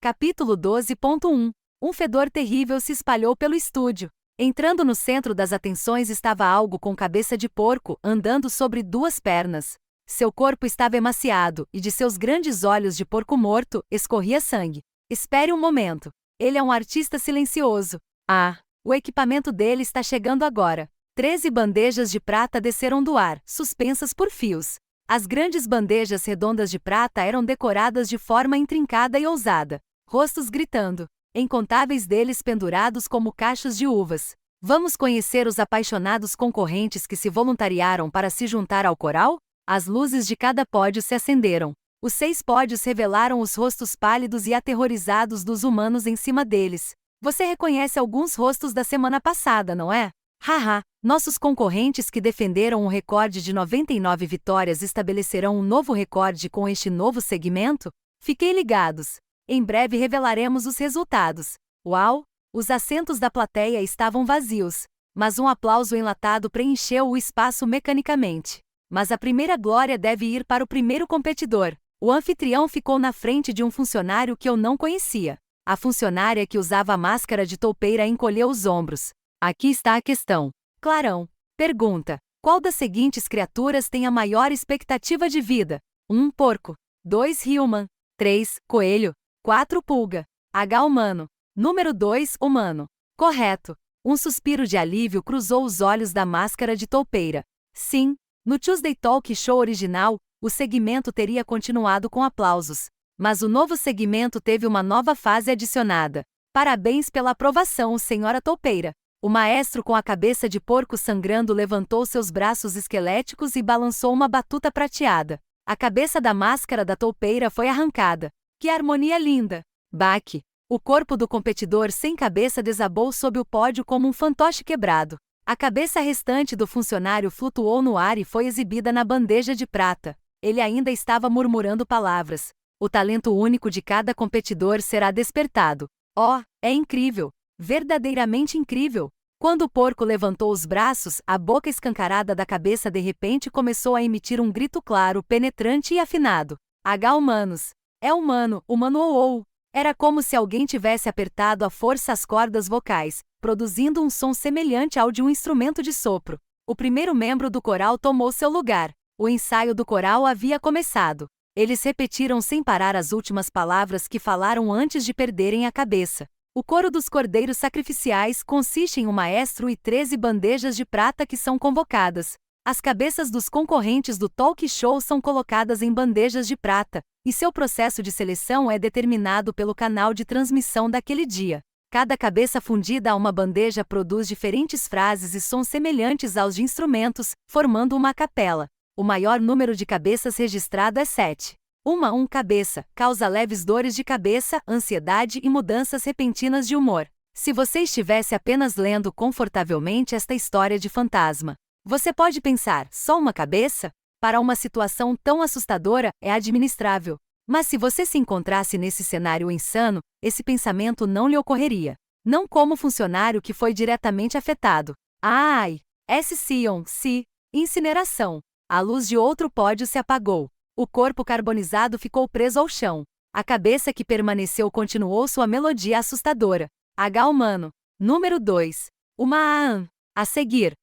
Capítulo 12.1 Um fedor terrível se espalhou pelo estúdio. Entrando no centro das atenções estava algo com cabeça de porco, andando sobre duas pernas. Seu corpo estava emaciado, e de seus grandes olhos de porco morto, escorria sangue. Espere um momento. Ele é um artista silencioso. O equipamento dele está chegando agora. 13 bandejas de prata desceram do ar, suspensas por fios. As grandes bandejas redondas de prata eram decoradas de forma intrincada e ousada. Rostos gritando. Incontáveis deles pendurados como cachos de uvas. Vamos conhecer os apaixonados concorrentes que se voluntariaram para se juntar ao coral? As luzes de cada pódio se acenderam. Os 6 pódios revelaram os rostos pálidos e aterrorizados dos humanos em cima deles. Você reconhece alguns rostos da semana passada, não é? Haha, nossos concorrentes que defenderam um recorde de 99 vitórias estabelecerão um novo recorde com este novo segmento? Fiquem ligados. Em breve revelaremos os resultados. Uau! Os assentos da plateia estavam vazios, mas um aplauso enlatado preencheu o espaço mecanicamente. Mas a primeira glória deve ir para o primeiro competidor. O anfitrião ficou na frente de um funcionário que eu não conhecia. A funcionária que usava a máscara de toupeira encolheu os ombros. Aqui está a questão. Clarão. Pergunta. Qual das seguintes criaturas tem a maior expectativa de vida? 1. Porco. 2. Human. 3. Coelho. 4. Pulga. H. Humano. Número 2. Humano. Correto. Um suspiro de alívio cruzou os olhos da máscara de toupeira. Sim, no Tuesday Talk Show original, o segmento teria continuado com aplausos. Mas o novo segmento teve uma nova fase adicionada. Parabéns pela aprovação, senhora toupeira. O maestro com a cabeça de porco sangrando levantou seus braços esqueléticos e balançou uma batuta prateada. A cabeça da máscara da toupeira foi arrancada. Que harmonia linda! Baque! O corpo do competidor sem cabeça desabou sob o pódio como um fantoche quebrado. A cabeça restante do funcionário flutuou no ar e foi exibida na bandeja de prata. Ele ainda estava murmurando palavras. O talento único de cada competidor será despertado. Oh, é incrível! Verdadeiramente incrível! Quando o porco levantou os braços, a boca escancarada da cabeça de repente começou a emitir um grito claro, penetrante e afinado. H. Humanos. É humano, humano ou. Era como se alguém tivesse apertado à força as cordas vocais, produzindo um som semelhante ao de um instrumento de sopro. O primeiro membro do coral tomou seu lugar. O ensaio do coral havia começado. Eles repetiram sem parar as últimas palavras que falaram antes de perderem a cabeça. O coro dos cordeiros sacrificiais consiste em um maestro e 13 bandejas de prata que são convocadas. As cabeças dos concorrentes do talk show são colocadas em bandejas de prata, e seu processo de seleção é determinado pelo canal de transmissão daquele dia. Cada cabeça fundida a uma bandeja produz diferentes frases e sons semelhantes aos de instrumentos, formando uma capela. O maior número de cabeças registrado é 7. Um cabeça, causa leves dores de cabeça, ansiedade e mudanças repentinas de humor. Se você estivesse apenas lendo confortavelmente esta história de fantasma, você pode pensar, só uma cabeça? Para uma situação tão assustadora, é administrável. Mas se você se encontrasse nesse cenário insano, esse pensamento não lhe ocorreria. Não como funcionário que foi diretamente afetado. Incineração. A luz de outro pódio se apagou. O corpo carbonizado ficou preso ao chão. A cabeça que permaneceu continuou sua melodia assustadora. H. Humano. Número 2. A seguir.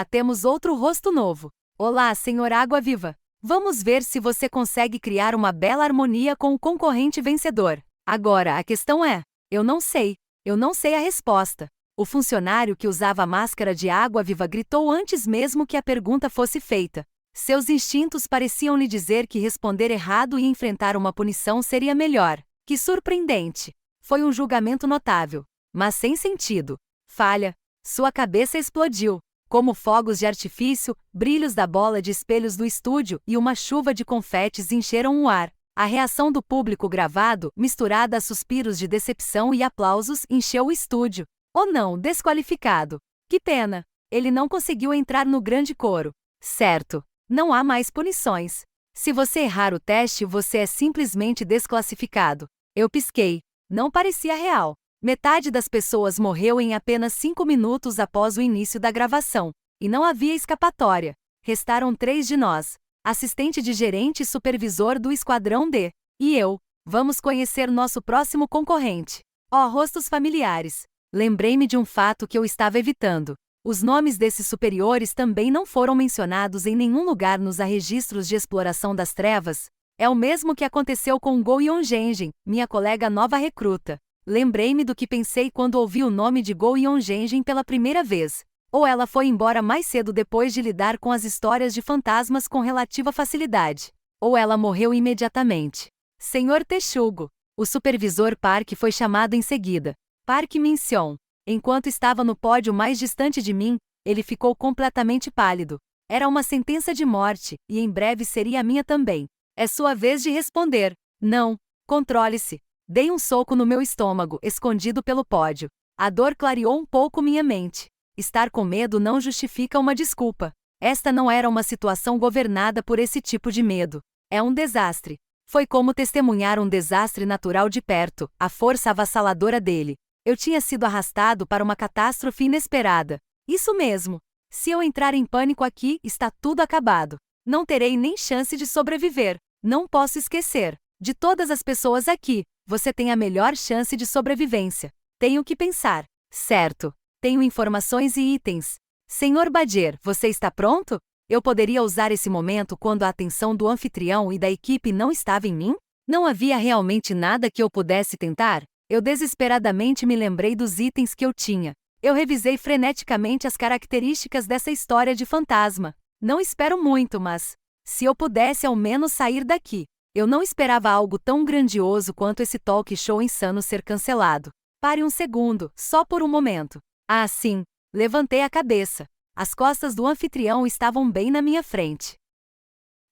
Temos outro rosto novo. Olá, senhor Água Viva. Vamos ver se você consegue criar uma bela harmonia com o concorrente vencedor. Agora, a questão é: eu não sei. Eu não sei a resposta. O funcionário que usava a máscara de Água Viva gritou antes mesmo que a pergunta fosse feita. Seus instintos pareciam lhe dizer que responder errado e enfrentar uma punição seria melhor. Que surpreendente! Foi um julgamento notável, mas sem sentido. Falha. Sua cabeça explodiu. Como fogos de artifício, brilhos da bola de espelhos do estúdio e uma chuva de confetes encheram o ar. A reação do público gravado, misturada a suspiros de decepção e aplausos, encheu o estúdio. Oh não, desqualificado! Que pena! Ele não conseguiu entrar no grande coro. Certo. Não há mais punições. Se você errar o teste, você é simplesmente desclassificado. Eu pisquei. Não parecia real. Metade das pessoas morreu em apenas 5 minutos após o início da gravação. E não havia escapatória. Restaram 3 de nós. Assistente de gerente e supervisor do Esquadrão D. E eu. Vamos conhecer nosso próximo concorrente. Ó, rostos familiares. Lembrei-me de um fato que eu estava evitando. Os nomes desses superiores também não foram mencionados em nenhum lugar nos registros de exploração das trevas. É o mesmo que aconteceu com Go Yongenjen, minha colega nova recruta. Lembrei-me do que pensei quando ouvi o nome de Go Yongenjen pela primeira vez. Ou ela foi embora mais cedo depois de lidar com as histórias de fantasmas com relativa facilidade. Ou ela morreu imediatamente. Senhor Texugo. O supervisor Park foi chamado em seguida. Park Min-seon. Enquanto estava no pódio mais distante de mim, ele ficou completamente pálido. Era uma sentença de morte, e em breve seria a minha também. É sua vez de responder. Não. Controle-se. Dei um soco no meu estômago, escondido pelo pódio. A dor clareou um pouco minha mente. Estar com medo não justifica uma desculpa. Esta não era uma situação governada por esse tipo de medo. É um desastre. Foi como testemunhar um desastre natural de perto, a força avassaladora dele. Eu tinha sido arrastado para uma catástrofe inesperada. Isso mesmo. Se eu entrar em pânico aqui, está tudo acabado. Não terei nem chance de sobreviver. Não posso esquecer. De todas as pessoas aqui, você tem a melhor chance de sobrevivência. Tenho que pensar. Certo. Tenho informações e itens. Senhor Badier, você está pronto? Eu poderia usar esse momento quando a atenção do anfitrião e da equipe não estava em mim? Não havia realmente nada que eu pudesse tentar? Eu desesperadamente me lembrei dos itens que eu tinha. Eu revisei freneticamente as características dessa história de fantasma. Não espero muito, mas... se eu pudesse ao menos sair daqui. Eu não esperava algo tão grandioso quanto esse talk show insano ser cancelado. Pare um segundo, só por um momento. Ah, sim. Levantei a cabeça. As costas do anfitrião estavam bem na minha frente.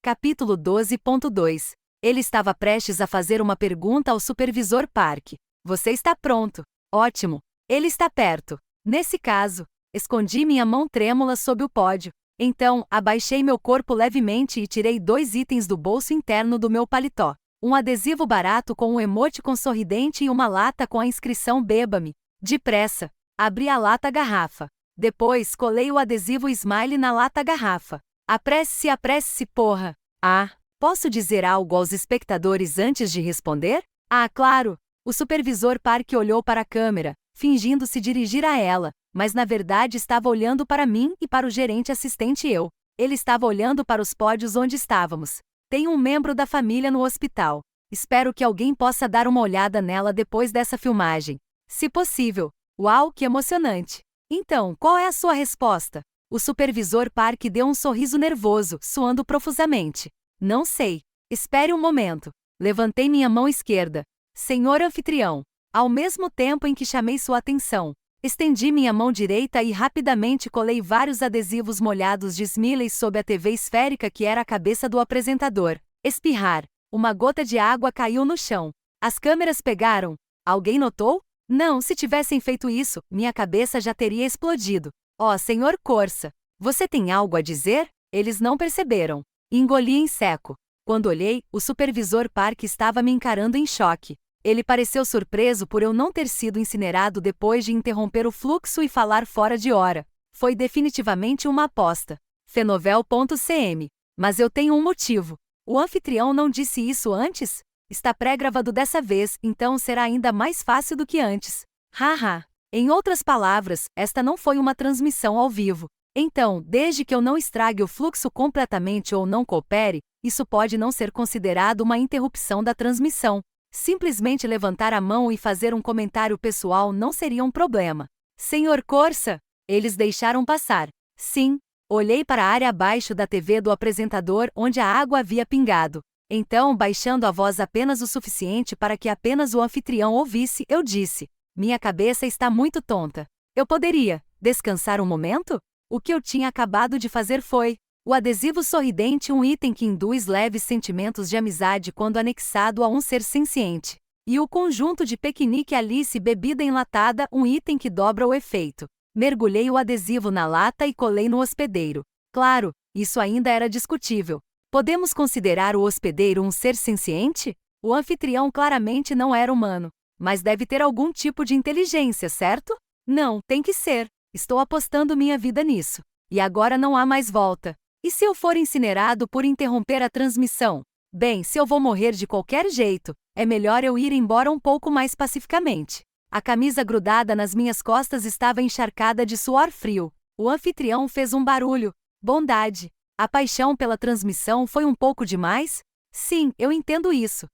Capítulo 12.2. Ele estava prestes a fazer uma pergunta ao supervisor Park. Você está pronto. Ótimo. Ele está perto. Nesse caso, escondi minha mão trêmula sob o pódio. Então, abaixei meu corpo levemente e tirei 2 itens do bolso interno do meu paletó. Um adesivo barato com um emoticon sorridente e uma lata com a inscrição Beba-me. Depressa. Abri a lata-garrafa. Depois, colei o adesivo Smile na lata-garrafa. Apresse-se, porra! Ah, posso dizer algo aos espectadores antes de responder? Ah, claro! O supervisor Park olhou para a câmera, fingindo se dirigir a ela, mas na verdade estava olhando para mim e para o gerente assistente eu. Ele estava olhando para os pódios onde estávamos. Tem um membro da família no hospital. Espero que alguém possa dar uma olhada nela depois dessa filmagem. Se possível. Uau, que emocionante! Então, qual é a sua resposta? O supervisor Park deu um sorriso nervoso, suando profusamente. Não sei. Espere um momento. Levantei minha mão esquerda. Senhor anfitrião. Ao mesmo tempo em que chamei sua atenção, estendi minha mão direita e rapidamente colei vários adesivos molhados de Smiley sob a TV esférica que era a cabeça do apresentador. Espirrar. Uma gota de água caiu no chão. As câmeras pegaram. Alguém notou? Não, se tivessem feito isso, minha cabeça já teria explodido. Ó, senhor Corsa, você tem algo a dizer? Eles não perceberam. Engoli em seco. Quando olhei, o supervisor Park estava me encarando em choque. Ele pareceu surpreso por eu não ter sido incinerado depois de interromper o fluxo e falar fora de hora. Foi definitivamente uma aposta. Fenovel.cm. Mas eu tenho um motivo. O anfitrião não disse isso antes? Está pré-gravado dessa vez, então será ainda mais fácil do que antes. Haha. Em outras palavras, esta não foi uma transmissão ao vivo. Então, desde que eu não estrague o fluxo completamente ou não coopere, isso pode não ser considerado uma interrupção da transmissão. Simplesmente levantar a mão e fazer um comentário pessoal não seria um problema. Senhor Corsa, eles deixaram passar. Sim. Olhei para a área abaixo da TV do apresentador onde a água havia pingado. Então, baixando a voz apenas o suficiente para que apenas o anfitrião ouvisse, eu disse: minha cabeça está muito tonta. Eu poderia descansar um momento? O que eu tinha acabado de fazer foi o adesivo sorridente, um item que induz leves sentimentos de amizade quando anexado a um ser senciente. E o conjunto de piquenique Alice bebida enlatada, um item que dobra o efeito. Mergulhei o adesivo na lata e colei no hospedeiro. Claro, isso ainda era discutível. Podemos considerar o hospedeiro um ser senciente? O anfitrião claramente não era humano. Mas deve ter algum tipo de inteligência, certo? Não, tem que ser. Estou apostando minha vida nisso. E agora não há mais volta. E se eu for incinerado por interromper a transmissão? Bem, se eu vou morrer de qualquer jeito, é melhor eu ir embora um pouco mais pacificamente. A camisa grudada nas minhas costas estava encharcada de suor frio. O anfitrião fez um barulho. Bondade. A paixão pela transmissão foi um pouco demais? Sim, eu entendo isso.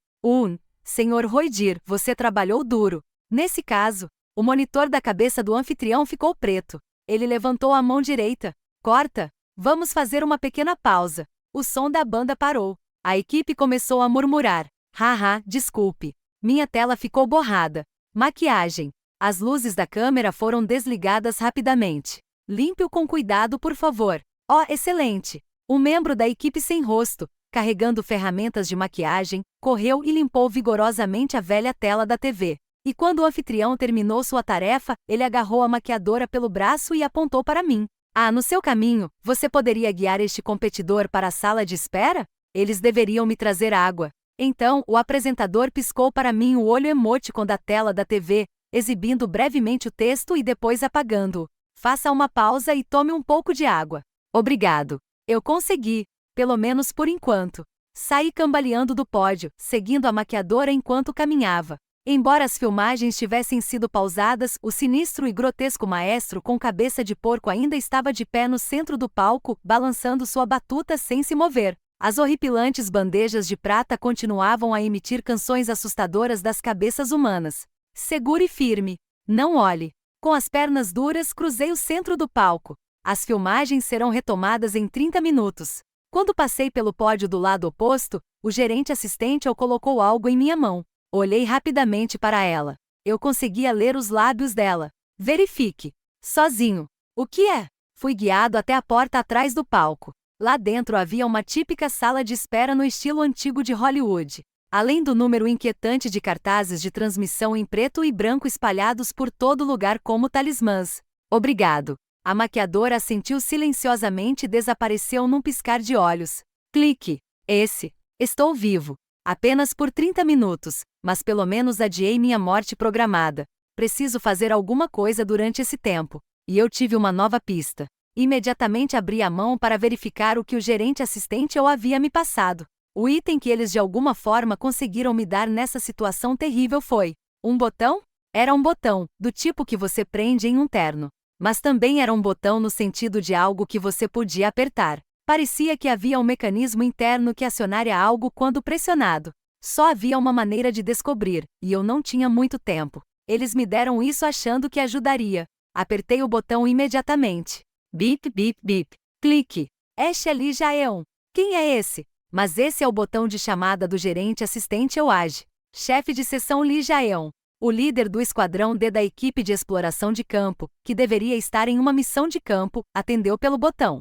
Senhor Roidir, você trabalhou duro. Nesse caso, o monitor da cabeça do anfitrião ficou preto. Ele levantou a mão direita. Corta. Vamos fazer uma pequena pausa. O som da banda parou. A equipe começou a murmurar. Haha, desculpe. Minha tela ficou borrada. Maquiagem. As luzes da câmera foram desligadas rapidamente. Limpe-o com cuidado, por favor. Oh, excelente! Um membro da equipe sem rosto, carregando ferramentas de maquiagem, correu e limpou vigorosamente a velha tela da TV. E quando o anfitrião terminou sua tarefa, ele agarrou a maquiadora pelo braço e apontou para mim. No seu caminho, você poderia guiar este competidor para a sala de espera? Eles deveriam me trazer água. Então, o apresentador piscou para mim o olho emoticon da tela da TV, exibindo brevemente o texto e depois apagando-o. Faça uma pausa e tome um pouco de água. Obrigado. Eu consegui, pelo menos por enquanto. Saí cambaleando do pódio, seguindo a maquiadora enquanto caminhava. Embora as filmagens tivessem sido pausadas, o sinistro e grotesco maestro com cabeça de porco ainda estava de pé no centro do palco, balançando sua batuta sem se mover. As horripilantes bandejas de prata continuavam a emitir canções assustadoras das cabeças humanas. Segure e firme. Não olhe. Com as pernas duras, cruzei o centro do palco. As filmagens serão retomadas em 30 minutos. Quando passei pelo pódio do lado oposto, o gerente assistente colocou algo em minha mão. Olhei rapidamente para ela. Eu conseguia ler os lábios dela. Verifique. Sozinho. O que é? Fui guiado até a porta atrás do palco. Lá dentro havia uma típica sala de espera no estilo antigo de Hollywood. Além do número inquietante de cartazes de transmissão em preto e branco espalhados por todo lugar como talismãs. Obrigado. A maquiadora assentiu silenciosamente e desapareceu num piscar de olhos. Clique. Estou vivo. Apenas por 30 minutos, mas pelo menos adiei minha morte programada. Preciso fazer alguma coisa durante esse tempo. E eu tive uma nova pista. Imediatamente abri a mão para verificar o que o gerente assistente havia me passado. O item que eles de alguma forma conseguiram me dar nessa situação terrível foi um botão? Era um botão, do tipo que você prende em um terno. Mas também era um botão no sentido de algo que você podia apertar. Parecia que havia um mecanismo interno que acionaria algo quando pressionado. Só havia uma maneira de descobrir, e eu não tinha muito tempo. Eles me deram isso achando que ajudaria. Apertei o botão imediatamente. Bip, bip, bip. Clique. Lee Jaeon. Quem é esse? Mas esse é o botão de chamada do gerente assistente Oage. Chefe de seção Lee Jaeon. O líder do esquadrão D da equipe de exploração de campo, que deveria estar em uma missão de campo, atendeu pelo botão.